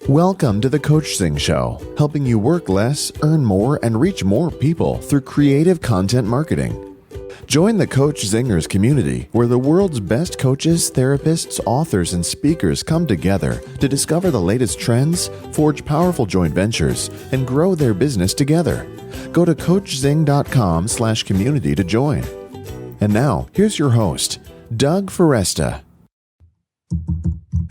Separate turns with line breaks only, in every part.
Welcome to the Coachzing Show, helping you work less, earn more, and reach more people through creative content marketing. Join the Coach Zingers community, where the world's best coaches, therapists, authors, and speakers come together to discover the latest trends, forge powerful joint ventures, and grow their business together. Go to coachzing.com/community to join. And now, here's your host, Doug Foresta.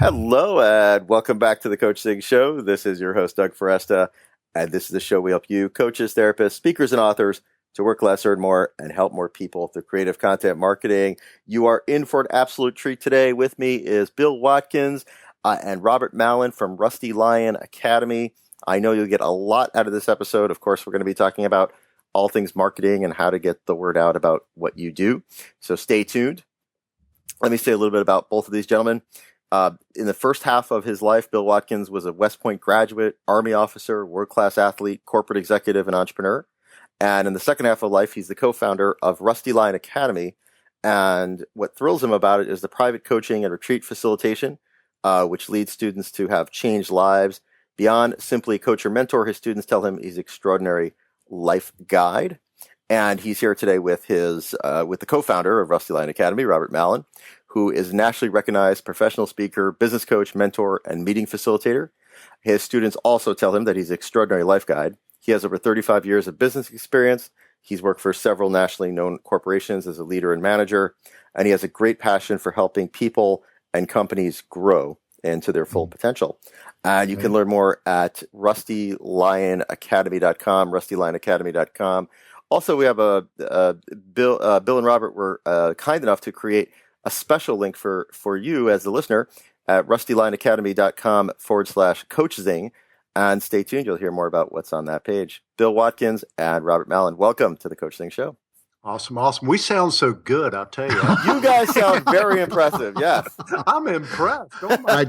Hello, and welcome back to the Coachzing Show. This is your host, Doug Foresta, and this is the show we help you, coaches, therapists, speakers, and authors to work less, earn more, and help more people through creative content marketing. You are in for an absolute treat today. With me is Bill Watkins and Robert Mallon from Rusty Lion Academy. I know you'll get a lot out of this episode. Of course, we're going to be talking about all things marketing and how to get the word out about what you do. So stay tuned. Let me say a little bit about both of these gentlemen. In the first half of his life, Bill Watkins was a West Point graduate, Army officer, world-class athlete, corporate executive, and entrepreneur. And in the second half of life, he's the co-founder of Rusty Lion Academy. And what thrills him about it is the private coaching and retreat facilitation, which leads students to have changed lives. Beyond simply coach or mentor, his students tell him he's an extraordinary life guide. And he's here today with the co-founder of Rusty Lion Academy, Robert Mallon, who is a nationally recognized professional speaker, business coach, mentor, and meeting facilitator. His students also tell him that he's an extraordinary life guide. He has over 35 years of business experience. He's worked for several nationally known corporations as a leader and manager, and he has a great passion for helping people and companies grow into their full potential. And you can learn more at rustylionacademy.com, rustylionacademy.com. Also, we have Bill and Robert were kind enough to create a special link for you as the listener at rustylionacademy.com/coachzing. And stay tuned. You'll hear more about what's on that page. Bill Watkins and Robert Mallon, welcome to the Coachzing Show.
Awesome. We sound so good, I'll tell you.
You guys sound very impressive. Yes.
I'm impressed. Oh my.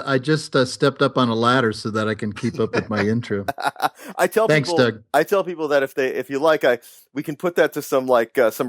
I just stepped up on a ladder so that I can keep up with my intro.
Thanks,
Doug.
I tell people that if you like, we can put that to some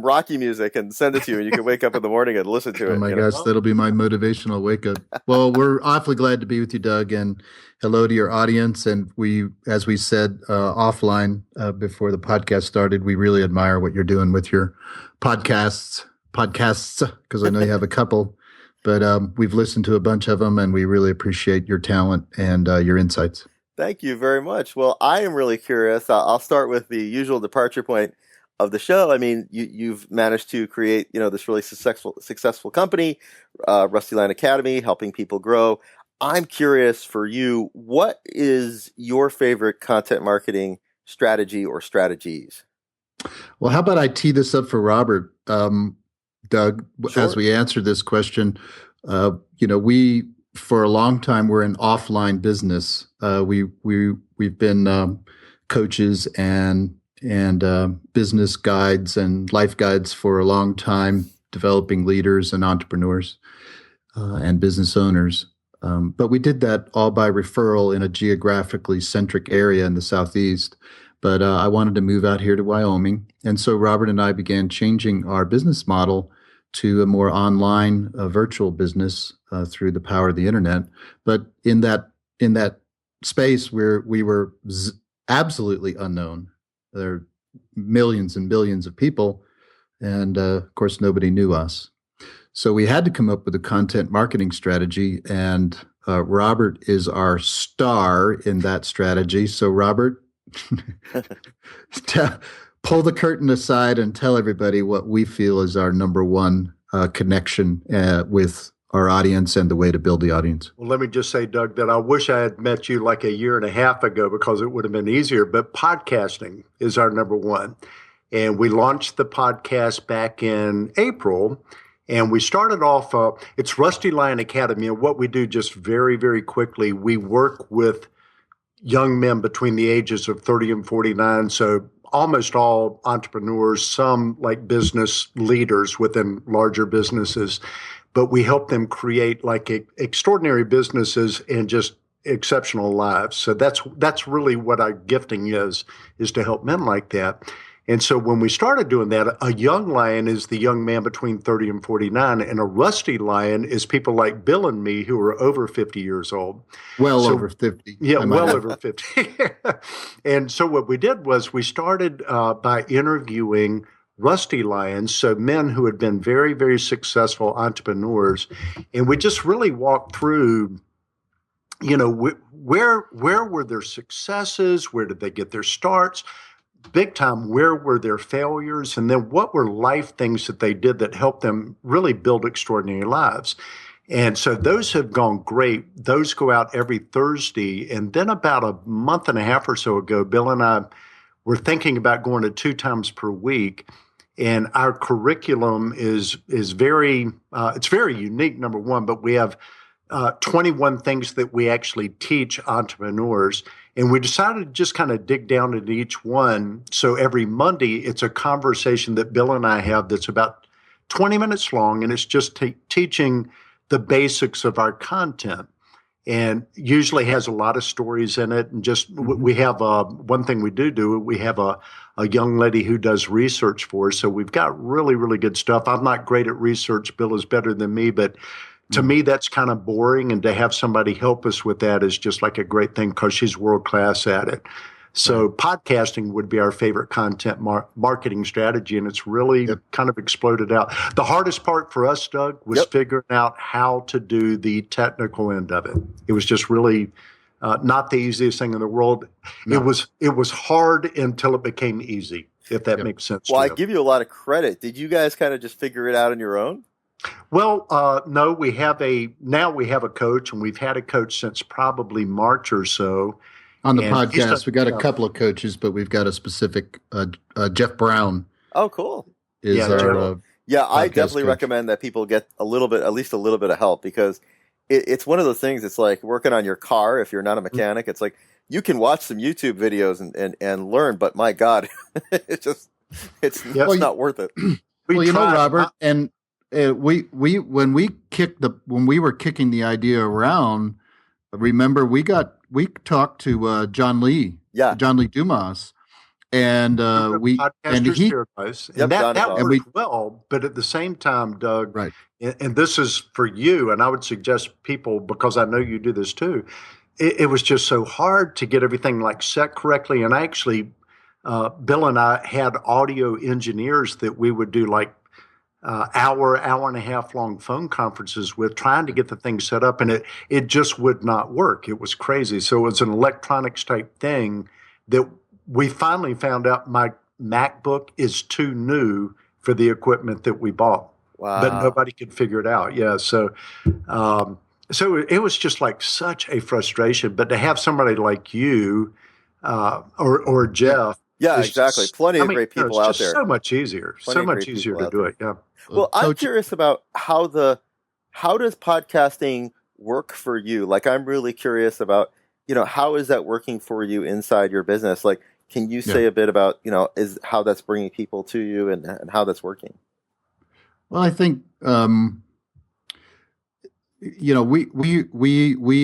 Rocky music and send it to you, and you can wake up in the morning and listen to it.
Oh my gosh, that'll be my motivational wake up. Well, we're awfully glad to be with you, Doug, and hello to your audience. And we, as we said offline before the podcast started, we really admire what you're doing with your podcasts, because I know you have a couple, but we've listened to a bunch of them, and we really appreciate your talent and your insights.
Thank you very much. Well, I am really curious. I'll start with the usual departure point of the show. I mean, you've managed to create, this really successful company, Rusty Lion Academy, helping people grow. I'm curious for you, what is your favorite content marketing strategy or strategies?
Well, how about I tee this up for Robert, Doug,
Sure.
As we answer this question. We for a long time we're an offline business. We've been coaches and business guides and life guides for a long time, developing leaders and entrepreneurs and business owners. But we did that all by referral in a geographically centric area in the Southeast. But I wanted to move out here to Wyoming. And so Robert and I began changing our business model to a more online virtual business through the power of the internet. But in that space where we were absolutely unknown, there are millions and billions of people. And of course, nobody knew us. So we had to come up with a content marketing strategy, and Robert is our star in that strategy. So Robert, pull the curtain aside and tell everybody what we feel is our number one connection with our audience and the way to build the audience.
Well, let me just say, Doug, that I wish I had met you like a year and a half ago, because it would have been easier. But podcasting is our number one. And we launched the podcast back in April. And we started off, it's Rusty Lion Academy. And what we do, just very, very quickly, we work with young men between the ages of 30 and 49. So almost all entrepreneurs, some like business leaders within larger businesses. But we help them create like extraordinary businesses and just exceptional lives. So that's really what our gifting is to help men like that. And so when we started doing that, a young lion is the young man between 30 and 49, and a rusty lion is people like Bill and me who are over 50 years old.
Over 50.
Yeah, well over 50. And so what we did was we started by interviewing rusty lions, so men who had been very, very successful entrepreneurs. And we just really walked through, where were their successes? Where did they get their starts? Big time, where were their failures? And then what were life things that they did that helped them really build extraordinary lives? And so those have gone great. Those go out every Thursday. And then about a month and a half or so ago, Bill and I were thinking about going to 2 times per week. And our curriculum is very, it's very unique, number one, but we have 21 things that we actually teach entrepreneurs. And we decided to just kind of dig down into each one. So every Monday, it's a conversation that Bill and I have that's about 20 minutes long, and it's just teaching the basics of our content. And usually has a lot of stories in it. And just we have one thing we do, we have a young lady who does research for us. So we've got really, really good stuff. I'm not great at research. Bill is better than me, but to me, that's kind of boring. And to have somebody help us with that is just like a great thing because she's world class at it. So podcasting would be our favorite content marketing strategy, and it's really kind of exploded out. The hardest part for us, Doug, was figuring out how to do the technical end of it. It was just really not the easiest thing in the world. No. It was hard until it became easy, if that makes sense.
Well, I give you a lot of credit. Did you guys kind of just figure it out on your own?
Well, no, we have a coach, and we've had a coach since probably March or so.
On the podcast, we got a couple of coaches, but we've got a specific Jeff Brown.
Oh, cool!
I
definitely recommend that people get at least a little bit of help because it's one of those things. It's like working on your car. If you're not a mechanic, it's like you can watch some YouTube videos and learn, but my God, it's not worth it.
Robert, and when we were kicking the idea around. Remember, we talked to John Lee Dumas, and that worked
well. But at the same time, Doug,
right?
And this is for you, and I would suggest people because I know you do this too. It was just so hard to get everything like set correctly, and actually, Bill and I had audio engineers that we would do like hour and a half long phone conferences with trying to get the thing set up, and it just would not work. It was crazy. So it was an electronics type thing that we finally found out my MacBook is too new for the equipment that we bought.
Wow.
But nobody could figure it out. Yeah. So it was just like such a frustration, but to have somebody like you or Jeff.
Yeah, exactly. Plenty of great people out there.
So much easier. So much easier to do it. Yeah.
Well, I'm curious about how does podcasting work for you? Like, I'm really curious about, how is that working for you inside your business? Like, can you say a bit about, is how that's bringing people to you and how that's working?
Well, I think, we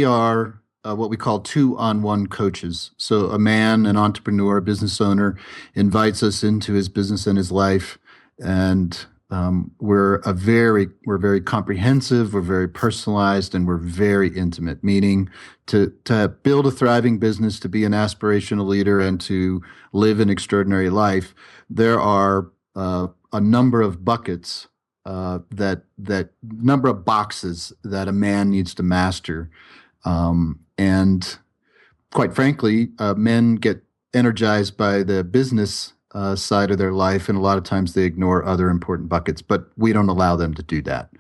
are what we call 2-on-1 coaches. So an entrepreneur, a business owner invites us into his business and his life. And we're very comprehensive, we're very personalized, and we're very intimate, meaning to build a thriving business, to be an aspirational leader, and to live an extraordinary life. There are a number of buckets, that number of boxes that a man needs to master. And quite frankly, men get energized by the business side of their life, and a lot of times they ignore other important buckets, but we don't allow them to do that.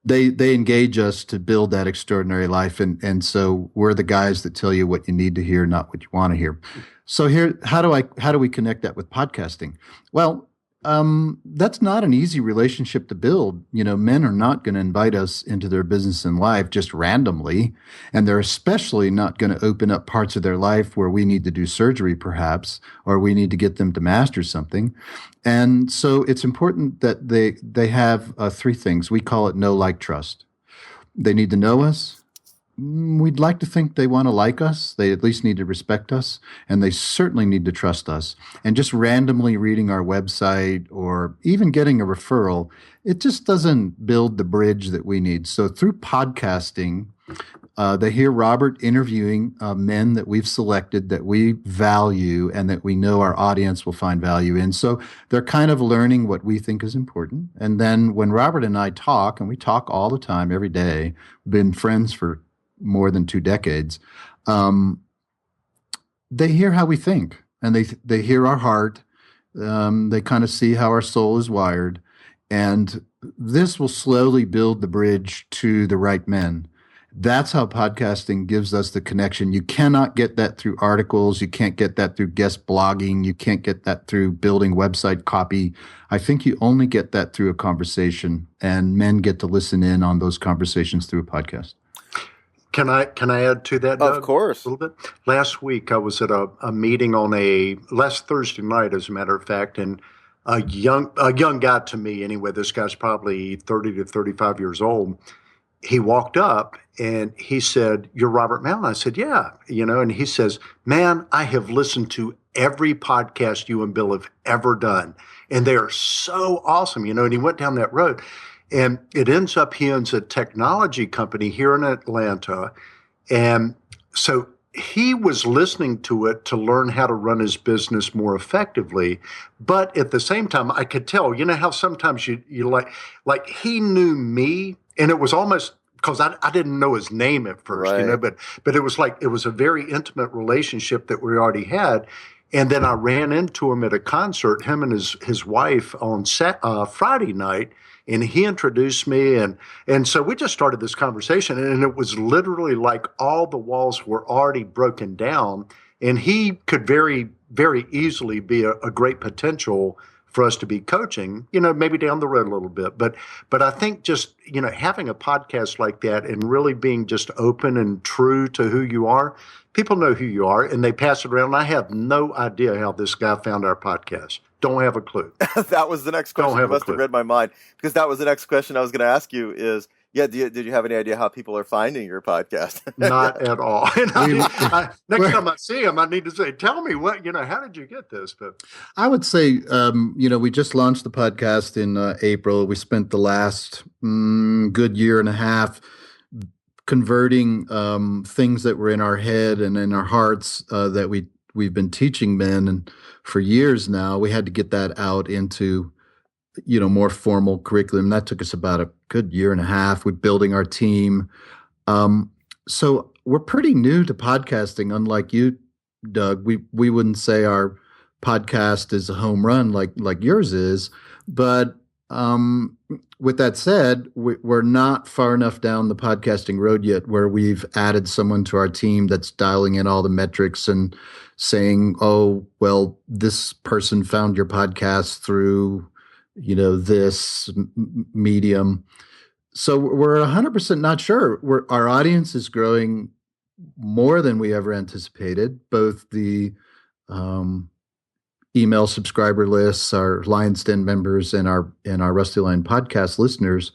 They engage us to build that extraordinary life, and so we're the guys that tell you what you need to hear, not what you want to hear. So here, how do we connect that with podcasting? Well, that's not an easy relationship to build. Men are not going to invite us into their business and life just randomly. And they're especially not going to open up parts of their life where we need to do surgery, perhaps, or we need to get them to master something. And so it's important that they have 3 things. We call it know, like, trust. They need to know us. we'd like to think they want to like us. They at least need to respect us, and they certainly need to trust us. And just randomly reading our website or even getting a referral, it just doesn't build the bridge that we need. So through podcasting, they hear Robert interviewing men that we've selected that we value and that we know our audience will find value in. So they're kind of learning what we think is important. And then when Robert and I talk, and we talk all the time, every day, we've been friends for more than 2 decades, they hear how we think, and they hear our heart. They kind of see how our soul is wired. And this will slowly build the bridge to the right men. That's how podcasting gives us the connection. You cannot get that through articles. You can't get that through guest blogging. You can't get that through building website copy. I think you only get that through a conversation, and men get to listen in on those conversations through a podcast.
Can I add to that, Doug?
Of course.
A little bit. Last week, I was at a meeting last Thursday night, as a matter of fact, and a young guy to me, anyway, this guy's probably 30 to 35 years old. He walked up and he said, "You're Robert Mallon?" I said, "Yeah." And he says, "Man, I have listened to every podcast you and Bill have ever done, and they are so awesome." And he went down that road. And it ends up he owns a technology company here in Atlanta. And so he was listening to it to learn how to run his business more effectively. But at the same time, I could tell, how sometimes you like he knew me, and it was almost because I didn't know his name at first,
right.
but it was like it was a very intimate relationship that we already had. And then I ran into him at a concert, him and his wife on Friday night. And he introduced me, and so we just started this conversation, and it was literally like all the walls were already broken down, and he could very, very easily be a great potential for us to be coaching, maybe down the road a little bit. But I think just, having a podcast like that and really being just open and true to who you are, people know who you are, and they pass it around. I have no idea how this guy found our podcast. Don't have a clue.
That was the next question. You must have read my mind, because that was the next question I was going to ask you is, did you have any idea how people are finding your podcast?
Not at all. Next time I see him, I need to say, "Tell me how did you get this?" But
I would say, we just launched the podcast in April. We spent the last good year and a half converting things that were in our head and in our hearts that we've been teaching men, and for years now, we had to get that out into, more formal curriculum. That took us about a good year and a half with building our team. So we're pretty new to podcasting, unlike you, Doug. We wouldn't say our podcast is a home run like yours is, but with that said, we're not far enough down the podcasting road yet where we've added someone to our team that's dialing in all the metrics and saying, "Oh, well, this person found your podcast through, this medium." So we're 100% not sure. Our audience is growing more than we ever anticipated, both the email subscriber lists, our Lion's Den members, and our Rusty Lion podcast listeners.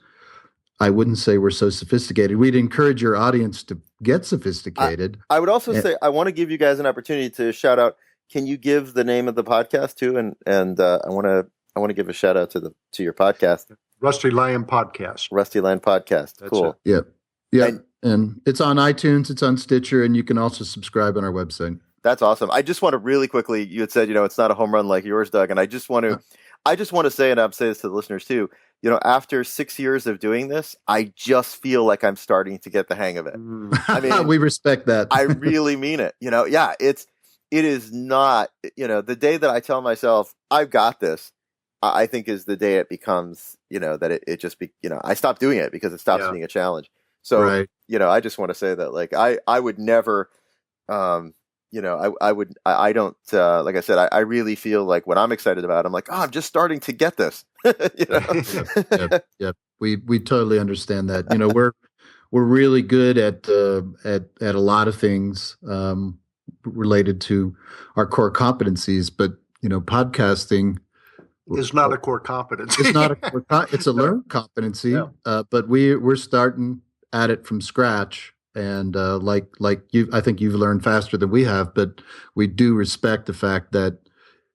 I wouldn't say we're so sophisticated. We'd encourage your audience to get sophisticated.
I would also say I want to give you guys an opportunity to shout out. Can you give the name of the podcast too? And I want to give a shout out to your podcast,
Rusty Lion Podcast.
Rusty Lion Podcast.
That's
cool.
it.
Yeah. And it's on iTunes, it's on Stitcher, and you can also subscribe on our website.
That's awesome. I just want to really quickly, you had said, it's not a home run like yours, Doug. And I just want to say, and I'll say this to the listeners too, after 6 years of doing this, I just feel like I'm starting to get the hang of it. I mean,
we respect that.
I really mean it. It is not, the day that I tell myself I've got this, I think is the day it becomes, that it just be, I stop doing it because it stops being a challenge. So,
right.
I just want to say that, like, I would never, I don't, like I said, I really feel like when I'm excited about it, I'm like, I'm just starting to get this.
Yep. We totally understand that. We're really good at a lot of things related to our core competencies, but podcasting
is not a core competency.
It's not a core. It's a learned competency, but we're starting at it from scratch. And like you, I think you've learned faster than we have, but we do respect the fact that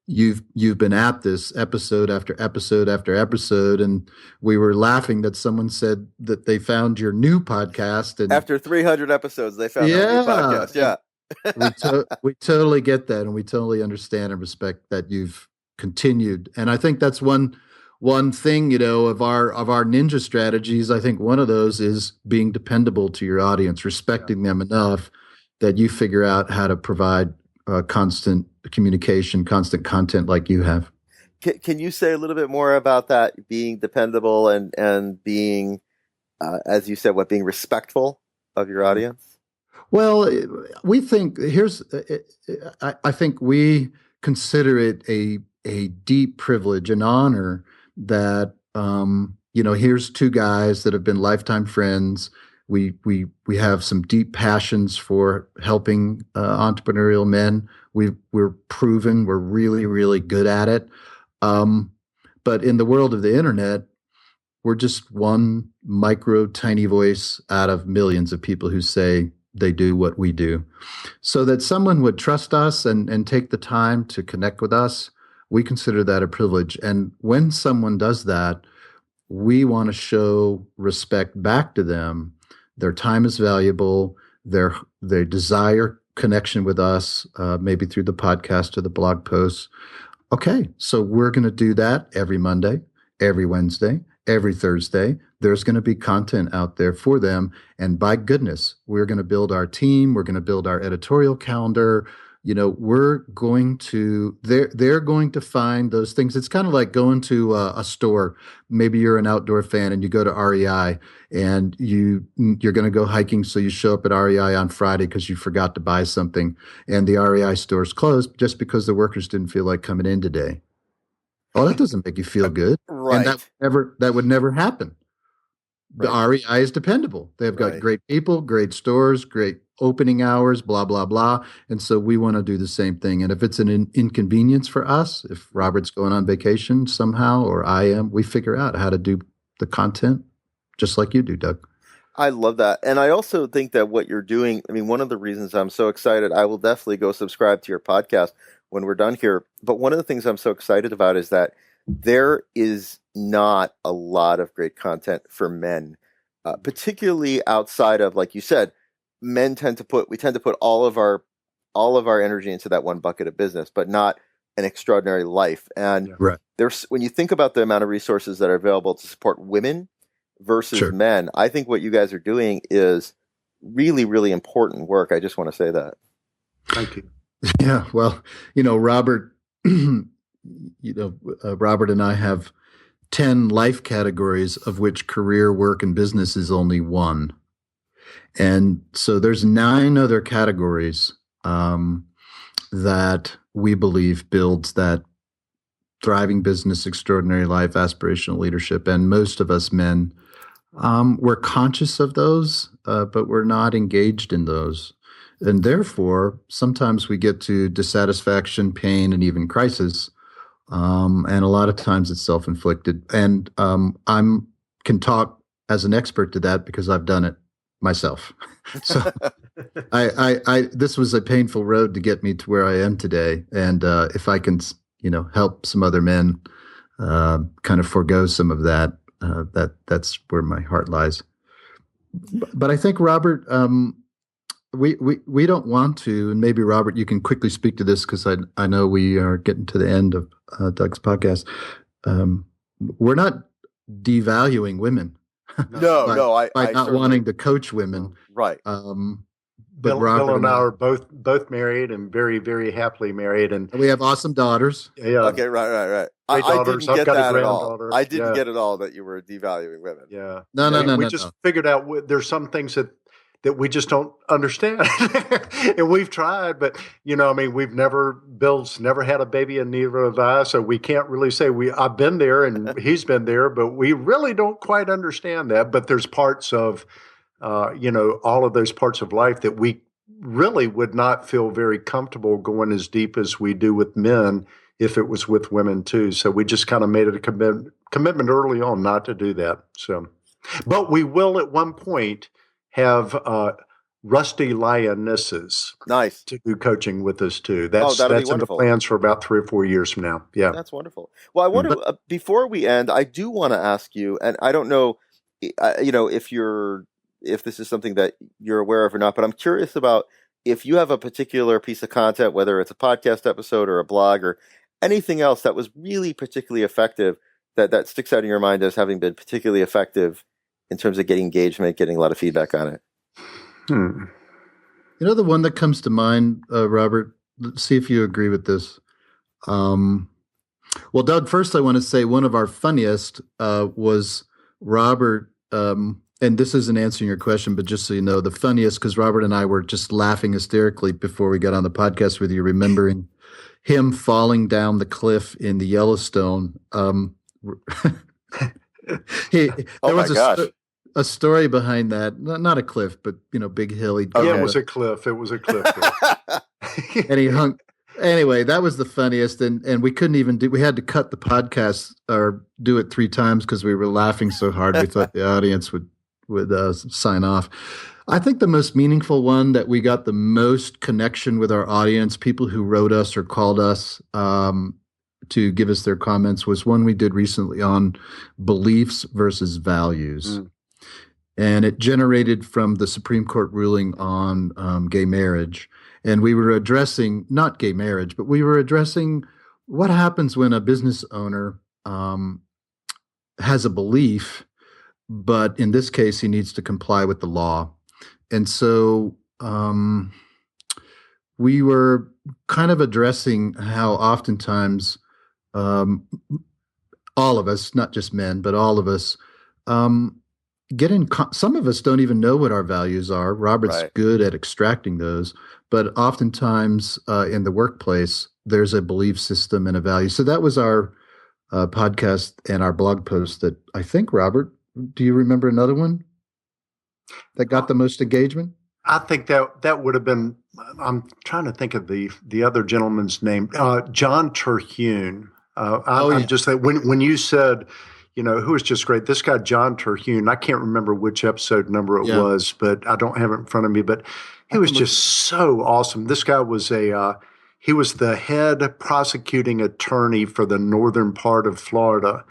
you've been at this episode after episode after episode, and we were laughing that someone said that they found your new podcast, and
After 300 episodes, they found our new podcast. Yeah.
we totally get that, and we totally understand and respect that you've continued. And I think that's one thing, of our ninja strategies. I think one of those is being dependable to your audience, respecting them enough that you figure out how to provide constant communication, constant content like you have.
Can you say a little bit more about that, being dependable and being, as you said, being respectful of your audience?
Well, we think I think we consider it a deep privilege and honor that here's two guys that have been lifetime friends. We have some deep passions for helping entrepreneurial men. We're proven we're really, really good at it. But in the world of the internet, we're just one micro tiny voice out of millions of people who say they do what we do. So that someone would trust us and take the time to connect with us, we consider that a privilege. And when someone does that, we want to show respect back to them. Their time is valuable. They desire connection with us, maybe through the podcast or the blog posts. Okay, so we're going to do that every Monday, every Wednesday, every Thursday. There's going to be content out there for them. And by goodness, we're going to build our team. We're going to build our editorial calendar. They're going to find those things. It's kind of like going to a store. Maybe you're an outdoor fan and you go to REI and you're going to go hiking. So you show up at REI on Friday because you forgot to buy something, and the REI store's closed just because the workers didn't feel like coming in today. Oh, that doesn't make you feel good.
Right.
And that would never happen. The REI is dependable. They've got great people, great stores, great opening hours, blah, blah, blah. And so we want to do the same thing. And if it's an inconvenience for us, if Robert's going on vacation somehow, or I am, we figure out how to do the content just like you do, Doug.
I love that. And I also think that what you're doing, one of the reasons I'm so excited, I will definitely go subscribe to your podcast when we're done here. But one of the things I'm so excited about is that there is not a lot of great content for men, particularly outside of, like you said, we tend to put all of our energy into that one bucket of business, but not an extraordinary life. And when you think about the amount of resources that are available to support women versus men, I think what you guys are doing is really, really important work. I just want to say that.
Thank you.
Yeah. Well, Robert, Robert and I have 10 life categories, of which career, work, and business is only one. And so there's 9 other categories that we believe builds that thriving business, extraordinary life, aspirational leadership. And most of us men, we're conscious of those, but we're not engaged in those. And therefore, sometimes we get to dissatisfaction, pain, and even crisis. And a lot of times it's self-inflicted. And I can talk as an expert to that because I've done it myself. So this was a painful road to get me to where I am today. And if I can, help some other men kind of forego some of that, that's where my heart lies. But I think, Robert, we don't want to, and maybe Robert, you can quickly speak to this because I know we are getting to the end of Doug's podcast. We're not devaluing women.
by
not wanting to coach women,
right?
But
Bill and I are both married and very, very happily married, and
we have awesome daughters.
Yeah. Okay. Right.
Great daughters.
I didn't
I've
get
got a
that at all.
granddaughter.
I didn't get at all that you were devaluing women.
Yeah.
No.
We just figured out there's some things that we just don't understand, and we've tried, but Bill's never had a baby, and neither have I, so we can't really say I've been there and he's been there, but we really don't quite understand that. But there's parts of, all of those parts of life that we really would not feel very comfortable going as deep as we do with men if it was with women too. So we just kind of made it a commitment early on not to do that. So, but we will at one point have Rusty Lionesses
Nice.
to do coaching with us too.
That'll be
That's in the
wonderful.
plans for about 3 or 4 years from now. Yeah.
That's wonderful. Well, I want to, before we end, I do want to ask you, and I don't know, if this is something that you're aware of or not, but I'm curious about if you have a particular piece of content, whether it's a podcast episode or a blog or anything else that was really particularly effective, that sticks out in your mind as having been particularly effective in terms of getting engagement, getting a lot of feedback on it.
The one that comes to mind, Robert, let's see if you agree with this. Well, Doug, first I want to say one of our funniest was Robert, and this isn't answering your question, but just so you know, the funniest, because Robert and I were just laughing hysterically before we got on the podcast with you, remembering him falling down the cliff in the Yellowstone. A story behind that, not a cliff, but big hilly.
Yeah, it was a cliff. It was a cliff.
And he hung. Anyway, that was the funniest, and we couldn't even we had to cut the podcast or do it 3 times because we were laughing so hard. We thought the audience would sign off. I think the most meaningful one that we got the most connection with our audience, people who wrote us or called us to give us their comments, was one we did recently on beliefs versus values. And it generated from the Supreme Court ruling on gay marriage. And we were addressing, not gay marriage, but we were addressing what happens when a business owner has a belief, but in this case, he needs to comply with the law. And so we were kind of addressing how oftentimes all of us, not just men, but all of us, some of us don't even know what our values are. Robert's good at extracting those, but oftentimes in the workplace, there's a belief system and a value. So that was our podcast and our blog post that I think, Robert, do you remember another one that got the most engagement?
I think that would have been, I'm trying to think of the other gentleman's name, John Terhune. I'm just saying, when you said, who was just great, this guy, John Terhune, I can't remember which episode number it was, but I don't have it in front of me, but he was just so awesome. This guy was he was the head prosecuting attorney for the northern part of Florida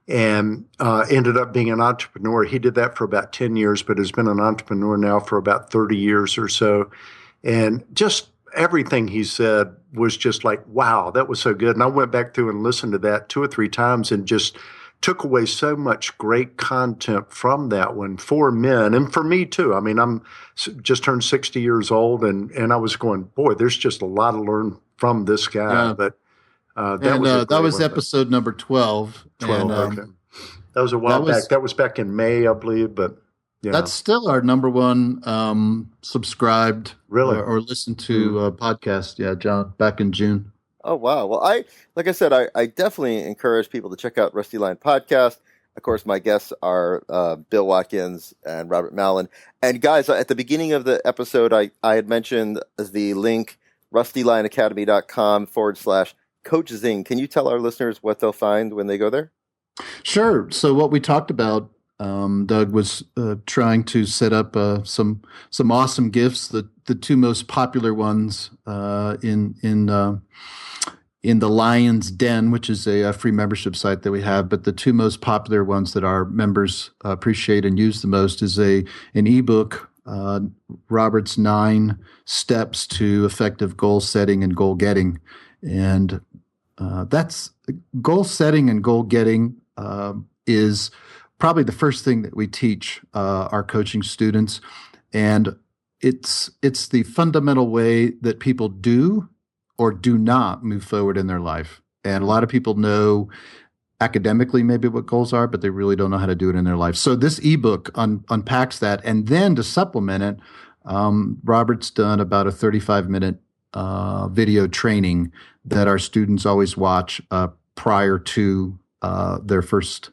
and ended up being an entrepreneur. He did that for about 10 years, but has been an entrepreneur now for about 30 years or so. And just everything he said was just like, wow, that was so good. And I went back through and listened to that 2 or 3 times and just took away so much great content from that one for men and for me too. I mean, I'm just turned 60 years old and I was going, boy, there's just a lot to learn from this guy.
Yeah.
But
that was episode number 12.
12, okay. That was a while back. That was back in May, I believe, but yeah.
That's still our number one subscribed or listened to podcast. Yeah, John, back in June.
Oh, wow. Well, like I said, I definitely encourage people to check out Rusty Lion Podcast. Of course, my guests are Bill Watkins and Robert Mallon. And guys, at the beginning of the episode, I had mentioned the link, rustylionacademy.com/Coachzing. Can you tell our listeners what they'll find when they go there?
Sure. So what we talked about, Doug, was trying to set up some awesome gifts. The 2 most popular ones in the Lion's Den, which is a free membership site that we have, but the 2 most popular ones that our members appreciate and use the most is an ebook, Robert's 9 Steps to Effective Goal Setting and Goal Getting. And that's goal setting and goal getting is probably the first thing that we teach our coaching students. And it's the fundamental way that people do or do not move forward in their life. And a lot of people know academically maybe what goals are, but they really don't know how to do it in their life. So this ebook unpacks that. And then to supplement it, Robert's done about a 35-minute video training that our students always watch prior to their first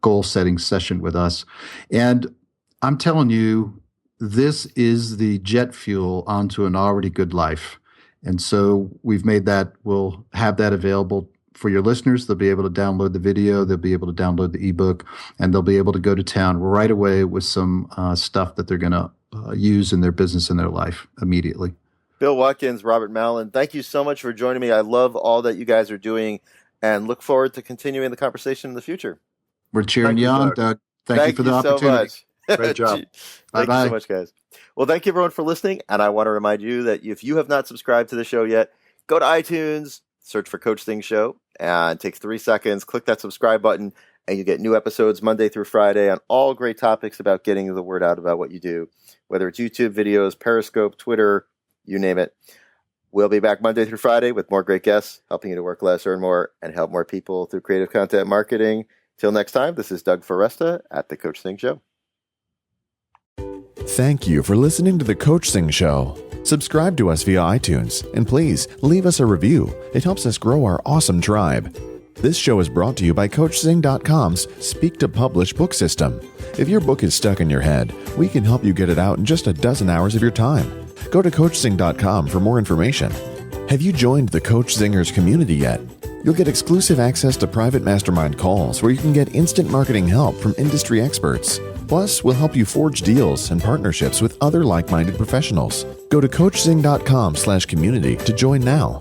goal setting session with us. And I'm telling you, this is the jet fuel onto an already good life. And so we've made that, we'll have that available for your listeners. They'll be able to download the video, they'll be able to download the ebook, and they'll be able to go to town right away with some stuff that they're going to use in their business and their life immediately.
Bill Watkins, Robert Mallon, thank you so much for joining me. I love all that you guys are doing and look forward to continuing the conversation in the future.
We're cheering you on, Doug. Thank you for the opportunity.
So much.
Great job.
Thank you so much, guys. Well, thank you, everyone, for listening. And I want to remind you that if you have not subscribed to the show yet, go to iTunes, search for Coachzing Show, and take 3 seconds, click that subscribe button, and you get new episodes Monday through Friday on all great topics about getting the word out about what you do, whether it's YouTube videos, Periscope, Twitter, you name it. We'll be back Monday through Friday with more great guests, helping you to work less, earn more, and help more people through creative content marketing. Till next time, this is Doug Foresta at The Coachzing Show.
Thank you for listening to The Coachzing Show. Subscribe to us via iTunes, and please leave us a review. It helps us grow our awesome tribe. This show is brought to you by Coachzing.com's Speak to Publish book system. If your book is stuck in your head, we can help you get it out in just a dozen hours of your time. Go to Coachzing.com for more information. Have you joined the Coach Zingers community yet? You'll get exclusive access to private mastermind calls where you can get instant marketing help from industry experts. Plus, we'll help you forge deals and partnerships with other like-minded professionals. Go to Coachzing.com/community to join now.